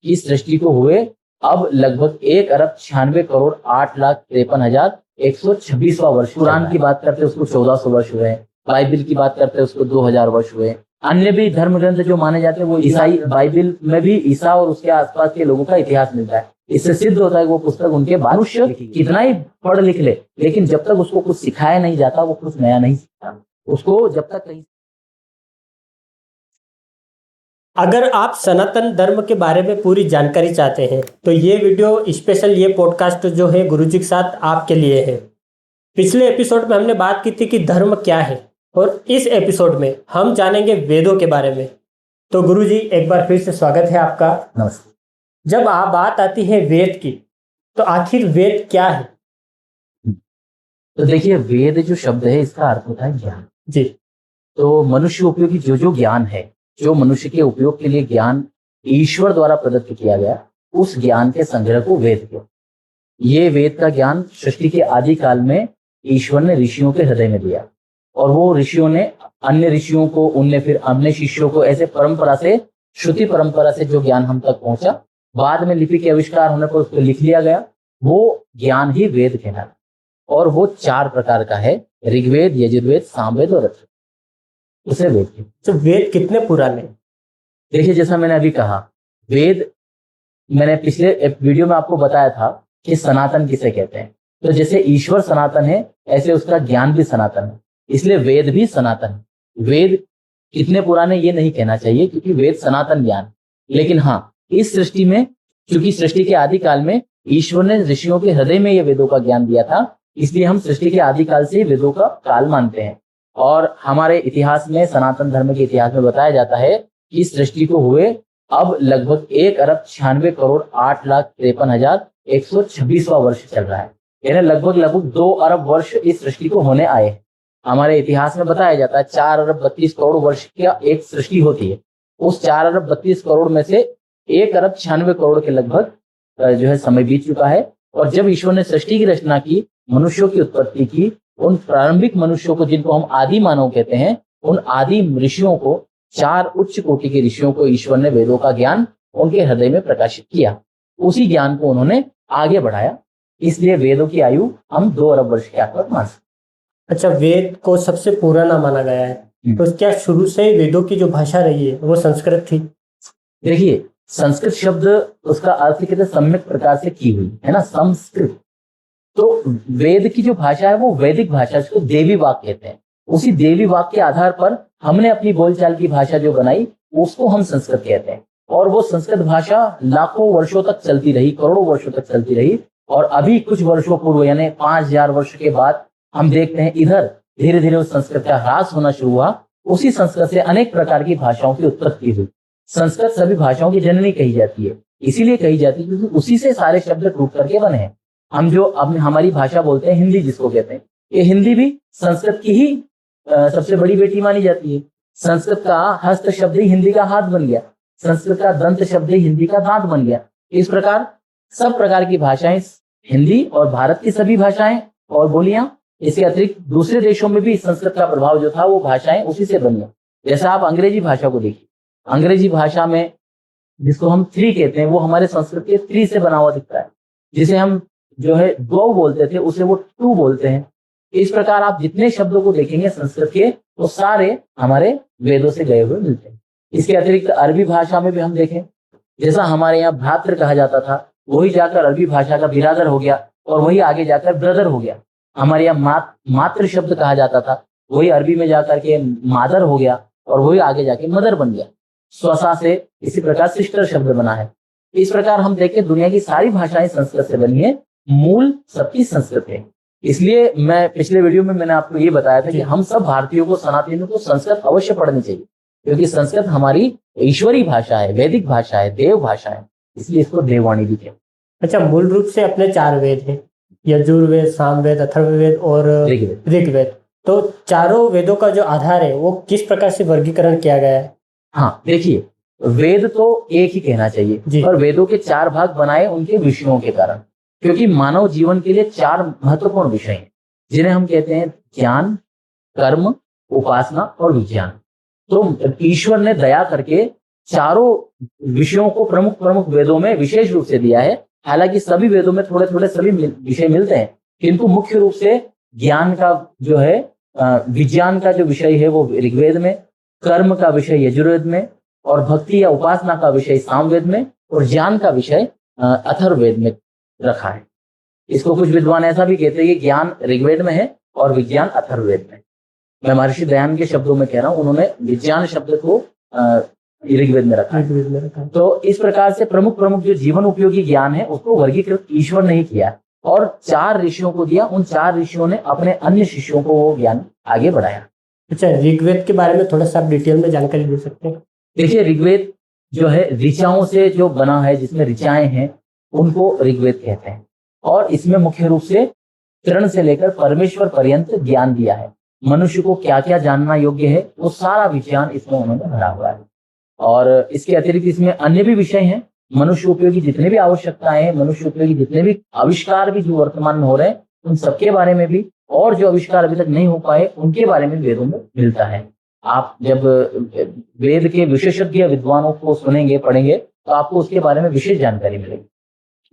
की सृष्टि को हुए अब लगभग 1,96,08,53,126वां वर्ष। कुरान की बात करते हैं उसको 1400 वर्ष हुए हैं, बाइबिल की बात करते हैं उसको 2000 वर्ष हुए। अन्य भी धर्म ग्रंथ जो माने जाते हैं वो ईसाई बाइबिल में भी ईसा और उसके आसपास के लोगों का इतिहास मिलता है। इससे सिद्ध होता है वो पुस्तक उनके मनुष्य कितना ही पढ़ लिख ले, लेकिन जब तक उसको कुछ सिखाया नहीं जाता वो कुछ नया नहीं सीखता। उसको जब तक कहीं अगर आप सनातन धर्म के बारे में पूरी जानकारी चाहते हैं तो ये वीडियो स्पेशल, ये पॉडकास्ट जो है गुरुजी के साथ आपके लिए है। पिछले एपिसोड में हमने बात की थी कि धर्म क्या है, और इस एपिसोड में हम जानेंगे वेदों के बारे में। तो गुरुजी एक बार फिर से स्वागत है आपका। नमस्ते। जब बात आती है वेद की, तो आखिर वेद क्या है? तो देखिए, वेद जो शब्द है इसका अर्थ होता है ज्ञान जी। तो मनुष्य उपयोगी जो ज्ञान है, जो मनुष्य के उपयोग के लिए ज्ञान ईश्वर द्वारा प्रदत्त किया गया, उस ज्ञान के संग्रह को वेद कहते। ये वेद का ज्ञान सृष्टि के आदि काल में ईश्वर ने ऋषियों के हृदय में दिया, और वो ऋषियों ने अन्य ऋषियों को, उनने फिर अन्य शिष्यों को, ऐसे परंपरा से, श्रुति परंपरा से जो ज्ञान हम तक पहुंचा, बाद में लिपि के आविष्कार होने पर उसको लिख लिया गया, वो ज्ञान ही वेद कहलाता। और वो 4 प्रकार का है, ऋग्वेद, यजुर्वेद, सामवेद और अथर्ववेद, उसे वेद कहते। तो वेद कितने पुराने? देखिए, जैसा मैंने अभी कहा, वेद, मैंने पिछले वीडियो में आपको बताया था कि सनातन किसे कहते हैं। तो जैसे ईश्वर सनातन है, ऐसे उसका ज्ञान भी सनातन है, इसलिए वेद भी सनातन है। वेद कितने पुराने ये नहीं कहना चाहिए, क्योंकि वेद सनातन ज्ञान। लेकिन हाँ, इस सृष्टि में, क्योंकि सृष्टि के आदि काल में ईश्वर ने ऋषियों के हृदय में ये वेदों का ज्ञान दिया था, इसलिए हम सृष्टि के आदि काल से वेदों का काल मानते हैं। और हमारे इतिहास में, सनातन धर्म के इतिहास में बताया जाता है कि सृष्टि को हुए अब लगभग 1,96,08,53,126वां वर्ष चल रहा है। यानी लगभग 2 अरब वर्ष इस सृष्टि को होने आए हैं। हमारे इतिहास में बताया जाता है 4 अरब 32 करोड़ वर्ष की एक सृष्टि होती है। उस 4 अरब 32 करोड़ में से 1 अरब 96 करोड़ के लगभग जो है समय बीत चुका है। और जब ईश्वर ने सृष्टि की रचना की, मनुष्यों की उत्पत्ति की, उन प्रारंभिक मनुष्यों को, जिनको हम आदि मानव कहते हैं, उन आदि ऋषियों को, 4 उच्च कोटि के ऋषियों को ईश्वर ने वेदों का ज्ञान उनके हृदय में प्रकाशित किया। उसी ज्ञान को उन्होंने आगे बढ़ाया, इसलिए वेदों की आयु हम 2 अरब वर्ष के आसपास मान सकते। अच्छा, वेद को सबसे पुराना माना गया है, तो क्या शुरू से ही वेदों की जो भाषा रही है वो संस्कृत थी? देखिए, संस्कृत शब्द, उसका अर्थ कहते हैं सम्यक प्रकार से की हुई, है ना, संस्कृत। तो वेद की जो भाषा है वो वैदिक भाषा, इसको देवी वाक्य कहते हैं। उसी देवी वाक्य के आधार पर हमने अपनी बोलचाल की भाषा जो बनाई, उसको हम संस्कृत कहते हैं। और वो संस्कृत भाषा लाखों वर्षों तक चलती रही, करोड़ों वर्षों तक चलती रही। और अभी कुछ वर्षों पूर्व, यानी 5000 वर्ष के बाद, हम देखते हैं इधर धीरे धीरे उस संस्कृत का ह्रास होना शुरू हुआ। उसी संस्कृत से अनेक प्रकार की भाषाओं की उत्पत्ति हुई। संस्कृत सभी भाषाओं की जननी कही जाती है, इसीलिए कही जाती है क्योंकि उसी से सारे शब्द टूट करके बने हैं। हम जो अब हमारी भाषा बोलते हैं, हिंदी जिसको कहते हैं, ये हिंदी भी संस्कृत की ही सबसे बड़ी बेटी मानी जाती है। संस्कृत का हस्त शब्द ही हिंदी का हाथ बन गया, संस्कृत का दंत शब्द ही हिंदी का दांत बन गया। इस प्रकार सब प्रकार की भाषाएं, हिंदी और भारत की सभी भाषाएं और बोलियां, इसके अतिरिक्त दूसरे देशों में भी संस्कृत का प्रभाव जो था वो भाषाएं उसी से बनी। जैसा आप अंग्रेजी भाषा को देखिए, अंग्रेजी भाषा में जिसको हम थ्री कहते हैं, वो हमारे संस्कृत के थ्री से बना हुआ दिखता है। जिसे हम जो है दो बोलते थे, उसे वो टू बोलते हैं। इस प्रकार आप जितने शब्दों को देखेंगे संस्कृत के, तो सारे हमारे वेदों से गए हुए मिलते हैं। इसके अतिरिक्त अरबी भाषा में भी हम देखें, जैसा हमारे यहाँ भ्रातृ कहा जाता था, वही जाकर अरबी भाषा का बिरादर हो गया, और वही आगे जाकर ब्रदर हो गया। हमारे यहाँ मातृ शब्द कहा जाता था, वही अरबी में जाकर के मादर हो गया, और वही आगे जाके मदर बन गया। स्वसा से इसी प्रकार सिस्टर शब्द बना है। इस प्रकार हम देखें, दुनिया की सारी भाषाएं संस्कृत से बनी है, मूल सबकी संस्कृत है। इसलिए मैं पिछले वीडियो में मैंने आपको ये बताया था कि हम सब भारतीयों को, सनातनियों को संस्कृत अवश्य पढ़नी चाहिए, क्योंकि संस्कृत हमारी ईश्वरी भाषा है, वैदिक भाषा है, देव भाषा है, इसलिए इसको देववाणी भी कहते हैं। अच्छा, मूल रूप से अपने 4 वेद हैं, यजुर्वेद, सामवेद, अथर्ववेद और ऋग्वेद। तो चारों वेदों का जो आधार है वो किस प्रकार से वर्गीकरण किया गया है? हाँ, देखिए, वेद तो एक ही कहना चाहिए, और वेदों के 4 भाग बनाए उनके विषयों के कारण, क्योंकि मानव जीवन के लिए 4 महत्वपूर्ण विषय हैं, जिन्हें हम कहते हैं ज्ञान, कर्म, उपासना और विज्ञान। तो ईश्वर ने दया करके चारों विषयों को प्रमुख प्रमुख वेदों में विशेष रूप से दिया है। हालांकि सभी वेदों में थोड़े थोड़े सभी विषय मिलते हैं, किंतु मुख्य रूप से ज्ञान का जो है, विज्ञान का जो विषय है वो ऋग्वेद में, कर्म का विषय यजुर्वेद में, और भक्ति या उपासना का विषय सामवेद में, और ज्ञान का विषय अथर्ववेद में रखा है। इसको कुछ विद्वान ऐसा भी कहते हैं कि ज्ञान ऋग्वेद में है और विज्ञान अथर्ववेद में। मैं महर्षि दयानंद के शब्दों में कह रहा हूं, उन्होंने विज्ञान शब्द को ऋग्वेद में रखा है। तो इस प्रकार से प्रमुख प्रमुख जो जीवन उपयोगी ज्ञान है उसको वर्गीकृत ईश्वर ने ही किया और 4 ऋषियों को दिया। उन 4 ऋषियों ने अपने अन्य शिष्यों को वो ज्ञान आगे बढ़ाया। अच्छा, ऋग्वेद के बारे में थोड़ा सा आप डिटेल में जानकारी दे सकते हैं? देखिए, ऋग्वेद जो है ऋचाओं से जो बना है, जिसमें ऋचाएं हैं उनको ऋग्वेद कहते हैं। और इसमें मुख्य रूप से तृण से लेकर परमेश्वर पर्यंत ज्ञान दिया है। मनुष्य को क्या क्या जानना योग्य है वो सारा विज्ञान इसमें उन्होंने भरा हुआ है। और इसके अतिरिक्त इसमें अन्य भी विषय हैं, मनुष्य उपयोगी जितने भी आवश्यकताएं हैं, मनुष्य उपयोगी जितने भी आविष्कार भी जो वर्तमान में हो रहे हैं उन सबके बारे में भी, और जो आविष्कार अभी तक नहीं हो पाए उनके बारे में वेदों में मिलता है। आप जब वेद के विशेषज्ञ विद्वानों को सुनेंगे, पढ़ेंगे, तो आपको उसके बारे में विशेष जानकारी मिलेगी।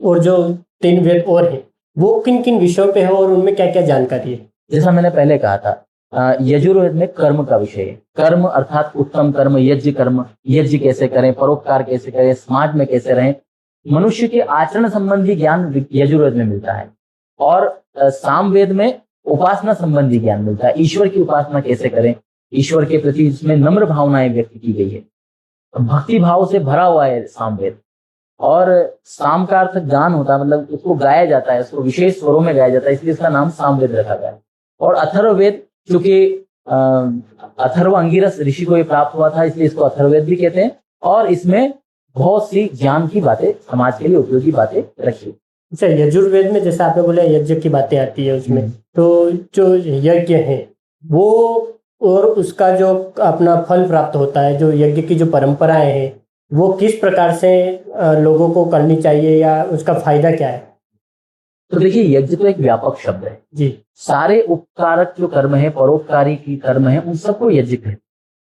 और जो 3 वेद और हैं वो किन किन विषयों पे है और उनमें क्या क्या जानकारी है? जैसा मैंने पहले कहा था, यजुर्वेद में कर्म का विषय है। कर्म अर्थात उत्तम कर्म, यज्ञ कर्म, यज्ञ कैसे करें, परोपकार कैसे करें, समाज में कैसे रहें, मनुष्य के आचरण संबंधी ज्ञान यजुर्वेद में मिलता है। और सामवेद में उपासना संबंधी ज्ञान मिलता है, ईश्वर की उपासना कैसे करें, ईश्वर के प्रति इसमें नम्र भावनाएं व्यक्त की गई है, भक्ति भाव से भरा हुआ है सामवेद। और साम का अर्थ गान होता है, मतलब उसको गाया जाता है, उसको विशेष स्वरों में गाया जाता है, इसलिए इसका नाम सामवेद रखा गया है। और अथर्ववेद, क्योंकि अथर्व अंगिरस ऋषि को ये प्राप्त हुआ था, इसलिए इसको अथर्ववेद भी कहते हैं। और इसमें बहुत सी ज्ञान की बातें, समाज के लिए उपयोगी बातें रखी। अच्छा, यजुर्वेद में जैसे आपने बोला यज्ञ की बातें आती है उसमें, तो जो यज्ञ है वो और उसका जो अपना फल प्राप्त होता है, जो यज्ञ की जो परंपराएं हैं वो किस प्रकार से लोगों को करनी चाहिए या उसका फायदा क्या है? तो देखिए, यज्ञ तो एक व्यापक शब्द है जी। सारे उपकारक जो कर्म है, परोपकारी की कर्म है, उन सबको यज्ञ कहते हैं।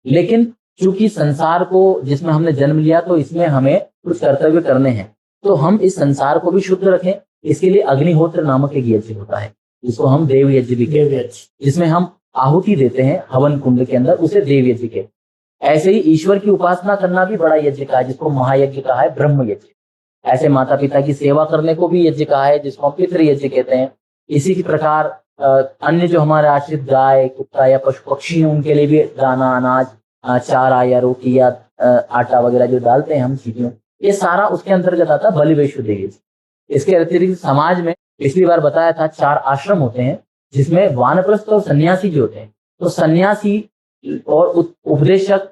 लेकिन चूंकि संसार को जिसमें हमने जन्म लिया, तो इसमें हमें कुछ कर्तव्य करने हैं, तो हम इस संसार को भी शुद्ध रखें, इसके लिए अग्निहोत्र नामक एक यज्ञ होता है, जिसको हम देव यज्ञ भी कहते हैं, जिसमें हम आहुति देते हैं हवन कुंड के अंदर, उसे देव यज्ञ कहते हैं। ऐसे ही ईश्वर की उपासना करना भी बड़ा यज्ञ का है, जिसको महायज्ञ कहा है, ब्रह्म यज्ञ। ऐसे माता पिता की सेवा करने को भी यज्ञ कहा है, जिसको हम पितृ यज्ञ कहते हैं। इसी की प्रकार अन्य जो हमारे आश्रित गाय, कुत्ता या पशु पक्षी हैं, उनके लिए भी दाना, अनाज, चारा या रोटी या आटा वगैरह जो डालते हैं हम चीटियों, ये सारा उसके अंतर्गत आता है बलि वैश्व देवी। इसके अतिरिक्त समाज में पिछली बार बताया था 4 आश्रम होते हैं, जिसमें वानप्रस्थ और सन्यासी जो होते हैं। तो सन्यासी और उपदेशक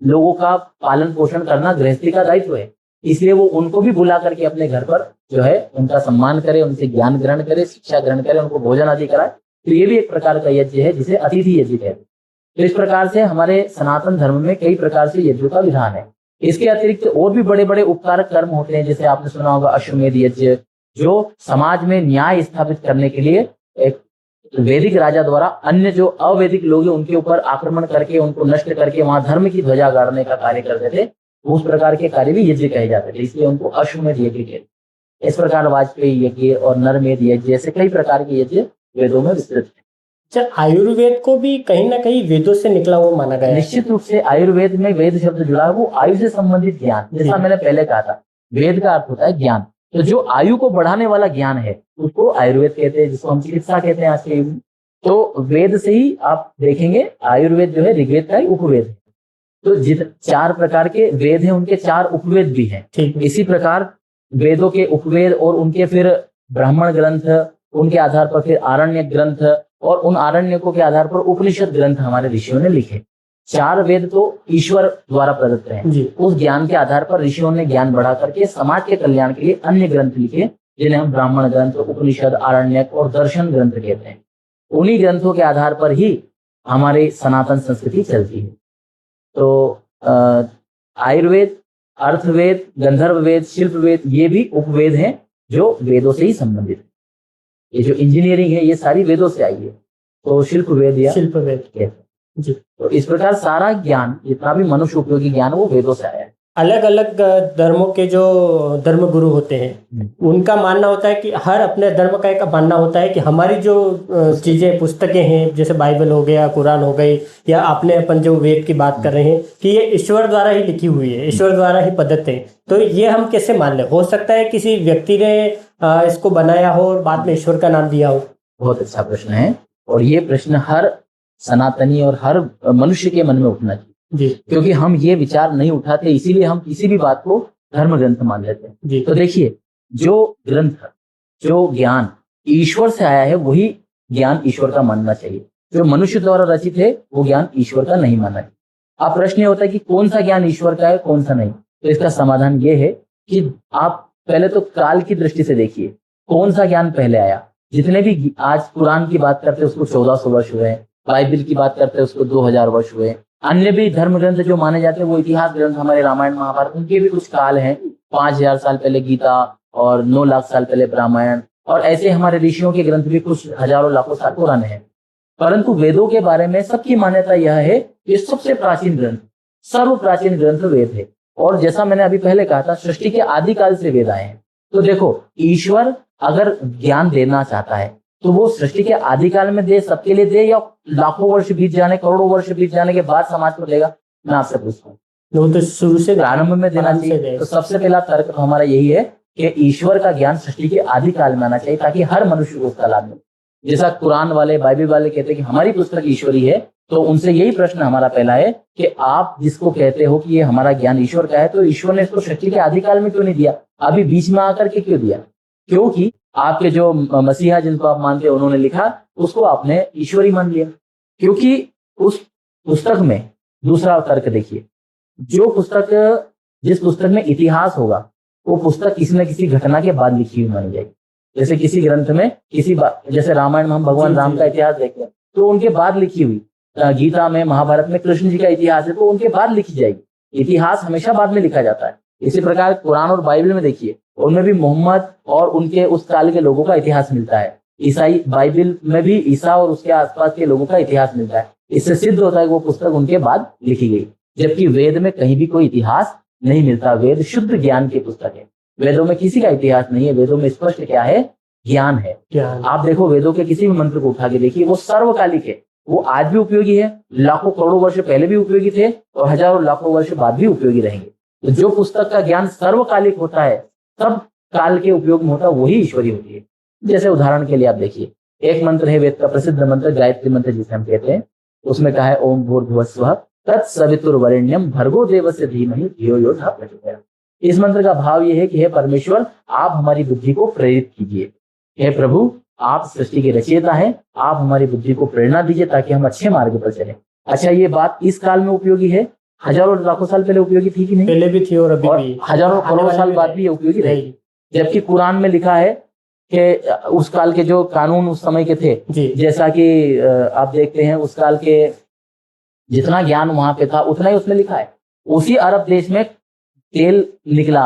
लोगों का पालन पोषण करना गृहस्थी का दायित्व है, इसलिए वो उनको भी बुला करके अपने घर पर जो है उनका सम्मान करे, उनसे ज्ञान ग्रहण करे, शिक्षा ग्रहण करे, उनको भोजन आदि कराए। तो ये भी एक प्रकार का यज्ञ है, जिसे अतिथि यज्ञ कहते हैं। तो इस प्रकार से हमारे सनातन धर्म में कई प्रकार से यज्ञों का विधान है। इसके अतिरिक्त और भी बड़े बड़े उपकारक कर्म होते हैं, जैसे आपने सुना होगा अश्वमेध यज्ञ, जो समाज में न्याय स्थापित करने के लिए एक वैदिक राजा द्वारा अन्य जो अवैदिक लोग हैं उनके ऊपर आक्रमण करके, उनको नष्ट करके वहां धर्म की ध्वजा गाड़ने का कार्य करते थे। उस प्रकार के कार्य भी यज्ञ कहे जाते थे, इसलिए उनको अश्वमेध यज्ञ कहते। इस प्रकार वाजपेयी यज्ञ और नरमेध यज्ञ जैसे कई प्रकार के यज्ञ वेदों में विस्तृत है। अच्छा, आयुर्वेद को भी कहीं ना कहीं वेदों से निकला हुआ माना गया है। निश्चित रूप से आयुर्वेद में वेद शब्द जुड़ा है, वो आयु से संबंधित ज्ञान, जैसा मैंने पहले कहा था, वेद का अर्थ होता है ज्ञान। तो जो आयु को बढ़ाने वाला ज्ञान है उसको आयुर्वेद कहते हैं, जिसको हम चिकित्सा कहते हैं आज के युग में। तो वेद से ही आप देखेंगे, आयुर्वेद जो है ऋग्वेद का ही उपवेद है। तो 4 प्रकार के वेद हैं, उनके 4 उपवेद भी हैं। इसी प्रकार वेदों के उपवेद और उनके फिर ब्राह्मण ग्रंथ, उनके आधार पर फिर आरण्य ग्रंथ, और उन आरण्यकों के आधार पर उपनिषद ग्रंथ हमारे ऋषियों ने लिखे। 4 वेद तो ईश्वर द्वारा प्रदत्त हैं। उस ज्ञान के आधार पर ऋषियों ने ज्ञान बढ़ा करके समाज के कल्याण के लिए अन्य ग्रंथ लिखे, जिन्हें हम ब्राह्मण ग्रंथ, उपनिषद, आरण्यक और दर्शन ग्रंथ कहते हैं। उन्हीं ग्रंथों के आधार पर ही हमारी सनातन संस्कृति चलती है। तो आयुर्वेद, अर्थवेद, गंधर्व वेद, शिल्प वेद, ये भी उपवेद हैं जो वेदों से ही संबंधित है। ये जो इंजीनियरिंग है ये सारी वेदों से आई है, तो शिल्प वेद या शिल्प वेद। जी। तो इस प्रकार सारा ज्ञान, जितना भी मनुष्य उपयोगी ज्ञान, वो वेदों से आया है। अलग अलग धर्मों के जो धर्म गुरु होते हैं उनका मानना होता है कि हर अपने धर्म का एक मानना होता है कि हमारी जो चीजें पुस्तकें हैं, जैसे बाइबल हो गया, कुरान हो गई, या आपने अपन जो वेद की बात कर रहे हैं कि ये ईश्वर द्वारा ही लिखी हुई है, ईश्वर द्वारा ही पद्धत है। तो ये हम कैसे मान लें? हो सकता है किसी व्यक्ति ने इसको बनाया हो और बाद में ईश्वर का नाम दिया हो। बहुत अच्छा प्रश्न है, और ये प्रश्न हर सनातनी और हर मनुष्य के मन में उठना चाहिए जी। क्योंकि हम ये विचार नहीं उठाते, इसीलिए हम किसी भी बात को धर्म ग्रंथ मान लेते हैं। जी। तो देखिए, जो ग्रंथ, जो ज्ञान ईश्वर से आया है, वही ज्ञान ईश्वर का मानना चाहिए। जो मनुष्य द्वारा रचित है, वो ज्ञान ईश्वर का नहीं मानना चाहिए। अब प्रश्न ये होता है कि कौन सा ज्ञान ईश्वर का है, कौन सा नहीं। तो इसका समाधान ये है कि आप पहले तो काल की दृष्टि से देखिए, कौन सा ज्ञान पहले आया। जितने भी आज कुरान की बात करते हैं उसको 1400 वर्ष हुए हैं, बाइबल की बात करते हैं उसको 2000 वर्ष हुए। अन्य भी धर्म ग्रंथ जो माने जाते हैं, वो इतिहास ग्रंथ, हमारे रामायण महाभारत, उनके भी कुछ काल हैं। 5000 साल पहले गीता, और 9 लाख साल पहले रामायण, और ऐसे हमारे ऋषियों के ग्रंथ भी कुछ हजारों लाखों साल पुराने हैं। परंतु वेदों के बारे में सबकी मान्यता यह है कि सबसे प्राचीन ग्रंथ, सर्व प्राचीन ग्रंथ वेद है। और जैसा मैंने अभी पहले कहा था, सृष्टि के आदिकाल से वेद आए हैं। तो देखो, ईश्वर अगर ज्ञान देना चाहता है तो वो सृष्टि के आदिकाल में दे, सबके लिए दे, या लाखों वर्ष बीत जाने, करोड़ों वर्ष बीत जाने के बाद समाज को देगा? मैं आपसे पूछता हूँ, वो तो शुरू से प्रारंभ में देना चाहिए। तो सबसे पहला तर्क तो हमारा यही है कि ईश्वर का ज्ञान सृष्टि के आदिकाल में आना चाहिए, ताकि हर मनुष्य को उसका लाभ मिले। जैसा कुरान वाले, बाइबल वाले कहते हैं कि हमारी पुस्तक ईश्वरी है, तो उनसे यही प्रश्न हमारा पहला है कि आप जिसको कहते हो कि ये हमारा ज्ञान ईश्वर का है, तो ईश्वर ने इसको सृष्टि के आदिकाल में क्यों नहीं दिया, अभी बीच में आकर के क्यों दिया? क्योंकि आपके जो मसीहा जिनको आप मानते हैं, उन्होंने लिखा, उसको आपने ईश्वरी मान लिया। क्योंकि उस पुस्तक में, दूसरा तर्क देखिए, जो पुस्तक, जिस पुस्तक में इतिहास होगा, वो पुस्तक किसी न किसी घटना के बाद लिखी हुई मानी जाएगी। जैसे किसी ग्रंथ में किसी जैसे रामायण में हम भगवान राम का इतिहास देखते हैं, तो उनके बाद लिखी हुई। गीता में, महाभारत में कृष्ण जी का इतिहास है, तो उनके बाद लिखी जाएगी। इतिहास हमेशा बाद में लिखा जाता है। इसी प्रकार कुरान और बाइबल में देखिए, उनमें भी मोहम्मद और उनके उस काल के लोगों का इतिहास मिलता है। ईसाई बाइबल में भी ईसा और उसके आसपास के लोगों का इतिहास मिलता है। इससे सिद्ध होता है कि वो पुस्तक उनके बाद लिखी गई। जबकि वेद में कहीं भी कोई इतिहास नहीं मिलता। वेद शुद्ध ज्ञान की पुस्तक है। वेदों में किसी का इतिहास नहीं है। वेदों में स्पष्ट क्या है? ज्ञान है। आप देखो, वेदों के किसी भी मंत्र को उठा के देखिए, वो सर्वकालिक है। वो आज भी उपयोगी है, लाखों करोड़ों वर्ष पहले भी उपयोगी थे, और हजारों लाखों वर्ष बाद भी उपयोगी रहेंगे। तो जो पुस्तक का ज्ञान सर्वकालिक होता है, सब काल के उपयोग में होता है, वही ईश्वरी होती है। जैसे उदाहरण के लिए आप देखिए, एक मंत्र है वेद का प्रसिद्ध मंत्र, गायत्री मंत्र जिसे हम कहते हैं। उसमें कहा है, ओम भूर्भुवस्सुवः तत्सवितुर्वरेण्यं भर्गो देवस्य धीमहि धियो यो न प्रचोदयात्। इस मंत्र का भाव यह है कि हे परमेश्वर, आप हमारी बुद्धि को प्रेरित कीजिए। हे प्रभु, आप सृष्टि के रचयिता हैं, आप हमारी बुद्धि को प्रेरणा दीजिए ताकि हम अच्छे मार्ग पर चलें। अच्छा, ये बात इस काल में उपयोगी है, हजारों लाखों साल पहले उपयोगी थी कि नहीं? पहले भी थी और अभी भी, हजारों करोड़ों साल बाद भी उपयोगी रहेगी। जबकि कुरान में लिखा है कि उस काल के जो कानून उस समय के थे, जैसा कि आप देखते हैं, उस काल के जितना ज्ञान वहां पे था उतना ही उसमें लिखा है। उसी अरब देश में तेल निकला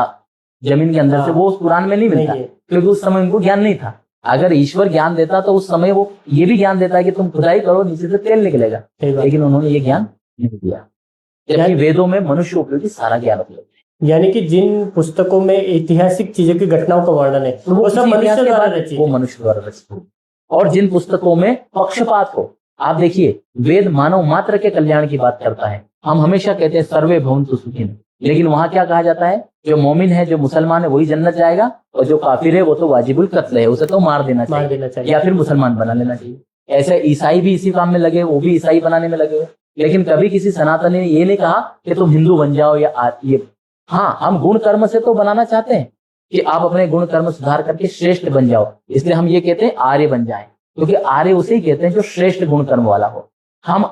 जमीन के अंदर से, वो उस कुरान में नहीं मिलता, क्योंकि उस समय उनको ज्ञान नहीं था। अगर ईश्वर ज्ञान देता तो उस समय वो ये भी ज्ञान देता है कि तुम खुदाई करो, नीचे से तेल निकलेगा, लेकिन उन्होंने ये ज्ञान नहीं दिया। जबकि वेदों में मनुष्य उपयोगी सारा ज्ञान उपलब्ध है। यानी कि जिन पुस्तकों में ऐतिहासिक चीजों की घटनाओं का वर्णन है, वो सब मनुष्य द्वारा रचित, वो मनुष्य द्वारा रचित। और जिन पुस्तकों में पक्षपात हो, आप देखिए, वेद मानव मात्र के कल्याण की बात करता है। हम हमेशा कहते हैं सर्वे भवन्तु सुखिनः, लेकिन वहां क्या कहा जाता है? जो मोमिन है, जो मुसलमान है, वही जन्नत जाएगा, और जो काफिर है वो तो वाजिबुल कत्ल है, उसे तो मार देना चाहिए या फिर मुसलमान बना लेना चाहिए। ऐसे ईसाई भी इसी काम में लगे, वो भी ईसाई बनाने में लगे। लेकिन कभी किसी सनातनी ने ये नहीं कहा कि तुम हिंदू बन जाओ या ये। हाँ, हम गुण कर्म से तो बनाना चाहते हैं कि आप अपने गुण कर्म सुधार करके श्रेष्ठ बन जाओ, इसलिए हम ये कहते हैं आर्य बन जाएं, क्योंकि आर्य उसे ही कहते हैं जो श्रेष्ठ गुण कर्म वाला हो। हम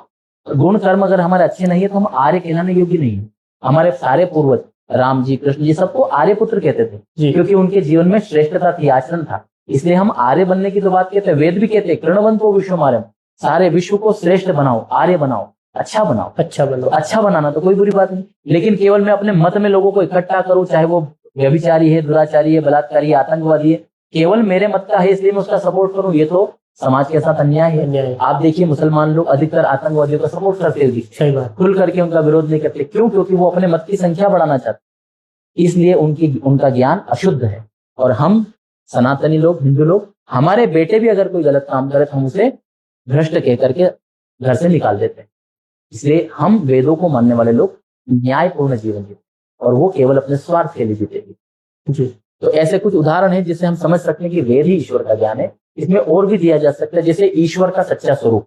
गुण कर्म अगर हमारे अच्छे नहीं है तो हम आर्य कहलाने योग्य नहीं है। हमारे सारे पूर्वज, राम जी, कृष्ण जी, सबको आर्य पुत्र कहते थे, क्योंकि उनके जीवन में श्रेष्ठता थी, आचरण था। इसलिए हम आर्य बनने की तो बात कहते हैं। वेद भी कहते हैं, कृणवन्तो विश्वमार्यम्, सारे विश्व को श्रेष्ठ बनाओ, आर्य बनाओ, अच्छा बनाओ। अच्छा बनाओ, अच्छा बनाना तो कोई बुरी बात नहीं, लेकिन केवल मैं अपने मत में लोगों को इकट्ठा करूं, चाहे वो व्यभिचारी है, दुराचारी है, बलात्कारी है, आतंकवादी है, केवल मेरे मत का है इसलिए मैं उसका सपोर्ट करूं, ये तो समाज के साथ अन्याय है। अन्याय है। आप देखिए मुसलमान लोग अधिकतर आतंकवादियों का सपोर्ट करते हुए सही बात। खुल करके उनका विरोध नहीं करते। क्यों? क्योंकि वो अपने मत की संख्या बढ़ाना चाहते, इसलिए उनका ज्ञान अशुद्ध है। और हम सनातनी लोग, हिंदू लोग, हमारे बेटे भी अगर कोई गलत काम करे तो हम उसे भ्रष्ट कह करके घर से निकाल देते हैं। इसलिए हम वेदों को मानने वाले लोग न्यायपूर्ण जीवन जीते और वो केवल अपने स्वार्थ के लिए जीतेंगे जी। तो ऐसे कुछ उदाहरण हैं जिससे हम समझ सकते हैं कि वेद ही ईश्वर का ज्ञान है। इसमें और भी दिया जा सकता है, जैसे ईश्वर का सच्चा स्वरूप।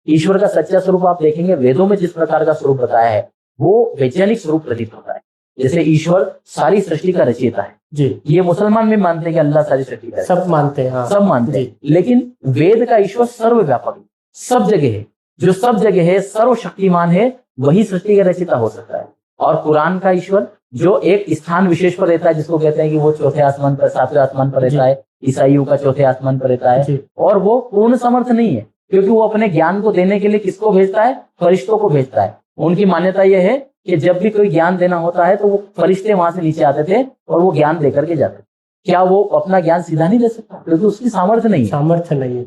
ईश्वर का सच्चा स्वरूप आप देखेंगे वेदों में जिस प्रकार का स्वरूप बताया है वो वैज्ञानिक स्वरूप प्रतीत होता है। जैसे ईश्वर सारी सृष्टि का रचयिता है जी। ये मुसलमान भी मानते हैं कि अल्लाह सारी सृष्टि का, सब मानते हैं, हाँ। सब मानते हैं। लेकिन वेद का ईश्वर सर्वव्यापक है, सब जगह है। जो सब जगह है, सर्वशक्तिमान है, वही सृष्टि का रचयिता हो सकता है। और कुरान का ईश्वर जो एक स्थान विशेष पर रहता है, जिसको कहते हैं कि वो चौथे आसमान पर, सातवें आसमान पर रहता है, ईसाइयों का चौथे आसमान पर रहता है। और वो पूर्ण समर्थ नहीं है, क्योंकि वो अपने ज्ञान को देने के लिए किसको भेजता है? फरिश्तों को भेजता है। उनकी मान्यता यह है कि जब भी कोई ज्ञान देना होता है तो वो फरिश्ते वहां से नीचे आते थे और वो ज्ञान देकर के जाते थे। क्या वो अपना ज्ञान सीधा नहीं दे सकता? क्योंकि उसकी सामर्थ्य नहीं है। सामर्थ्य नहीं है।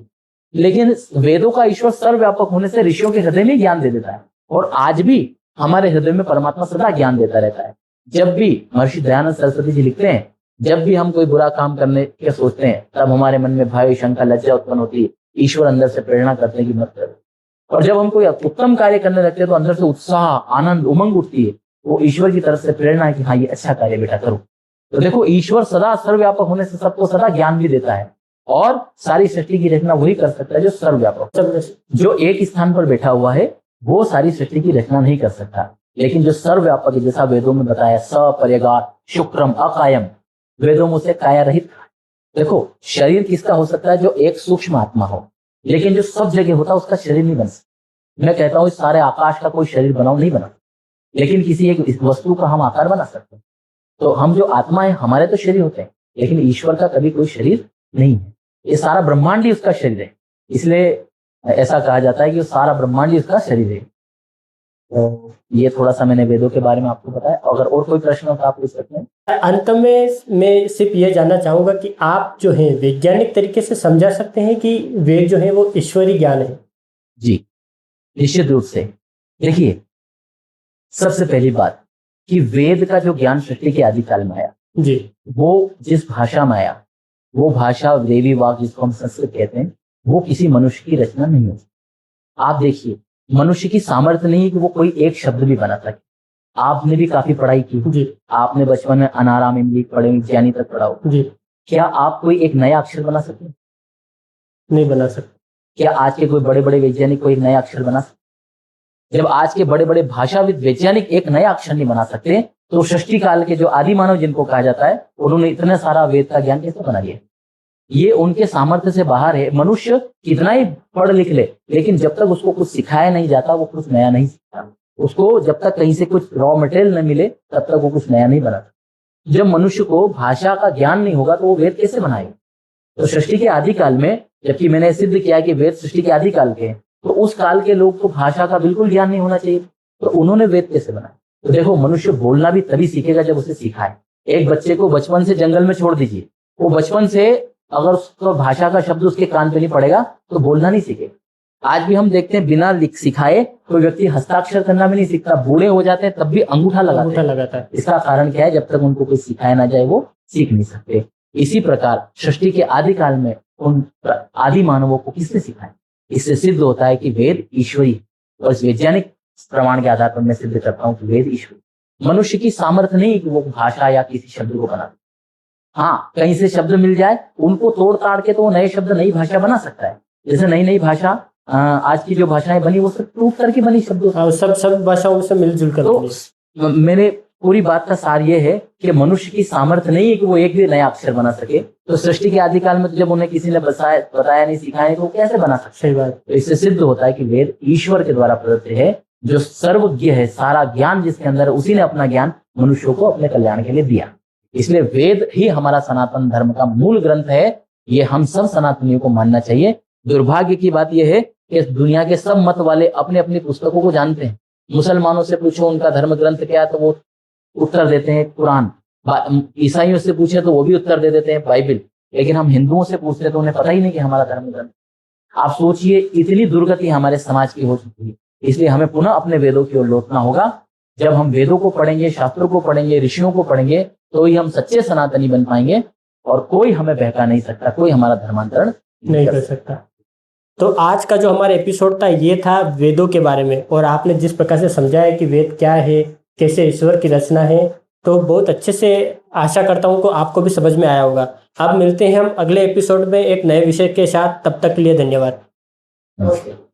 लेकिन वेदों का ईश्वर सर्वव्यापक होने से ऋषियों के हृदय में ज्ञान दे देता है। और आज भी हमारे हृदय में परमात्मा सदा ज्ञान देता रहता है। जब भी महर्षि दयानंद सरस्वती जी लिखते हैं, जब भी हम कोई बुरा काम करने के सोचते हैं तब हमारे मन में भय, शंका, लज्जा उत्पन्न होती है। ईश्वर अंदर से प्रेरणा करते हैं कि मत करो। और जब हम कोई उत्तम कार्य करने लगते हैं तो अंदर से उत्साह, आनंद, उमंग उठती है। वो ईश्वर की तरफ से प्रेरणा है कि हाँ ये अच्छा कार्य बेटा करो। तो देखो ईश्वर सदा सर्वव्यापक होने से सबको सदा ज्ञान भी देता है और सारी सृष्टि की रचना वही कर सकता है जो सर्वव्यापक। जो एक स्थान पर बैठा हुआ है वो सारी सृष्टि की रचना नहीं कर सकता, लेकिन जो सर्वव्यापक है, जैसा वेदों में बताया, सपर्यगात शुक्रम अकायम, वेदों में उसे काया रहित। देखो शरीर किसका हो सकता है? जो एक सूक्ष्म आत्मा हो, लेकिन जो सब जगह होता है उसका शरीर नहीं बन सकता। मैं कहता हूँ इस सारे आकाश का कोई शरीर बनाओ, नहीं बना, लेकिन किसी एक वस्तु का हम आकार बना सकते हैं। तो हम जो आत्मा है, हमारे तो शरीर होते हैं, लेकिन ईश्वर का कभी कोई शरीर नहीं है। ये सारा ब्रह्मांड ही उसका शरीर है, इसलिए ऐसा कहा जाता है कि सारा ब्रह्मांड ही उसका शरीर है। तो ये थोड़ा सा मैंने वेदों के बारे में आपको बताया। अगर और कोई प्रश्न हो तो आप पूछ सकते हैं। अंत में मैं सिर्फ ये जानना चाहूंगा कि आप जो है वैज्ञानिक तरीके से समझा सकते हैं कि वेद जो है वो ईश्वरीय ज्ञान है? जी, निश्चित रूप से। देखिए सबसे पहली बात कि वेद का जो ज्ञान सृष्टि के आदि काल में आया जी, वो जिस भाषा में आया, वो भाषा देवी वाक जिसको हम संस्कृत कहते हैं, वो किसी मनुष्य की रचना नहीं है। आप देखिए मनुष्य की सामर्थ्य नहीं है कि वो कोई एक शब्द भी बना सके। आपने भी काफी पढ़ाई की जी, आपने बचपन में अनाराम इमली पढ़े, विज्ञानी तक पढ़ा हो जी। क्या आप कोई एक नया अक्षर बना सकते? नहीं बना सकते। क्या आज के कोई बड़े बड़े वैज्ञानिक कोई नया अक्षर बना सकते? जब आज के बड़े बड़े भाषाविद वैज्ञानिक एक नया अक्षर नहीं बना सकते, तो सृष्टि काल के जो आदि मानव जिनको कहा जाता है, उन्होंने इतना सारा वेद का ज्ञान कैसे बना लिया? ये उनके सामर्थ्य से बाहर है। मनुष्य कितना ही पढ़ लिख ले, लेकिन जब तक उसको कुछ सिखाया नहीं जाता वो कुछ नया नहीं सीखता। उसको जब तक कहीं से कुछ रॉ मटेरियल न मिले तब तक वो कुछ नया नहीं बनाता। जब मनुष्य को भाषा का ज्ञान नहीं होगा तो वो वेद कैसे बनाएगा? तो सृष्टि के आदि काल में, जबकि मैंने सिद्ध किया कि वेद सृष्टि के आदि काल के हैं, तो उस काल के लोग को भाषा का बिल्कुल ज्ञान नहीं होना चाहिए, तो उन्होंने वेद कैसे बनाया? तो देखो मनुष्य बोलना भी तभी सीखेगा जब उसे सिखाए। एक बच्चे को बचपन से जंगल में छोड़ दीजिए, वो बचपन से अगर उसको भाषा का शब्द उसके कान पे नहीं पड़ेगा तो बोलना नहीं सीखेगा। आज भी हम देखते हैं बिना सिखाए कोई व्यक्ति हस्ताक्षर करना भी नहीं सीखता। बूढ़े हो जाते हैं तब भी अंगूठा लगाता है। इसका कारण क्या है? जब तक उनको कोई सिखाया ना जाए वो सीख नहीं सकते। इसी प्रकार सृष्टि के आदि काल में उन आदि मानवों को किसने सिखाया? इससे सिद्ध होता है कि वेद ईश्वरी, और इस वैज्ञानिक प्रमाण के आधार पर मैं सिद्ध करता हूँ कि वेद ईश्वरी। मनुष्य की सामर्थ्य नहीं कि वो भाषा या किसी शब्द को बना। हाँ, कहीं से शब्द मिल जाए उनको तोड़ ताड़ के तो वो नए शब्द, नई भाषा बना सकता है। जैसे नई नई भाषा आज की जो भाषाएं बनी वो सब टूट करके बनी शब्दों, सब भाषाओं से मिलजुल कर। तो मेरे पूरी बात का सार ये है कि मनुष्य की सामर्थ्य नहीं है कि वो एक भी नया अक्षर बना सके। तो सृष्टि के आदि काल में तो जब उन्हें किसी ने बताया नहीं, सिखाया तो वो कैसे बना सकते? सही बात। तो इससे सिद्ध होता है कि वेद ईश्वर के द्वारा प्रदत्त है, जो सर्वज्ञ है, सारा ज्ञान जिसके अंदर है, उसी ने अपना ज्ञान मनुष्यों को अपने कल्याण के लिए दिया। इसलिए वेद ही हमारा सनातन धर्म का मूल ग्रंथ है। ये हम सब सनातनियों को मानना चाहिए। दुर्भाग्य की बात यह है कि दुनिया के सब मत वाले अपने अपनी पुस्तकों को जानते हैं। मुसलमानों से पूछो उनका धर्म ग्रंथ क्या है तो वो उत्तर देते हैं कुरान। ईसाइयों से पूछे तो वो भी उत्तर दे देते हैं बाइबल। लेकिन हम हिंदुओं से पूछते तो उन्हें पता ही नहीं कि हमारा धर्म ग्रंथ। आप सोचिए इतनी दुर्गति हमारे समाज की हो चुकी है, इसलिए हमें पुनः अपने वेदों की ओर लौटना होगा। जब हम वेदों को पढ़ेंगे, शास्त्रों को पढ़ेंगे, ऋषियों को पढ़ेंगे, तो ही हम सच्चे सनातनी बन पाएंगे और कोई हमें बहका नहीं सकता, कोई हमारा धर्मांतरण नहीं कर सकता। तो आज का जो हमारा एपिसोड था ये था वेदों के बारे में, और आपने जिस प्रकार से समझाया कि वेद क्या है, कैसे ईश्वर की रचना है, तो बहुत अच्छे से आशा करता हूँ कि आपको भी समझ में आया होगा। अब मिलते हैं हम अगले एपिसोड में एक नए विषय के साथ, तब तक के लिए धन्यवाद। नमस्ते।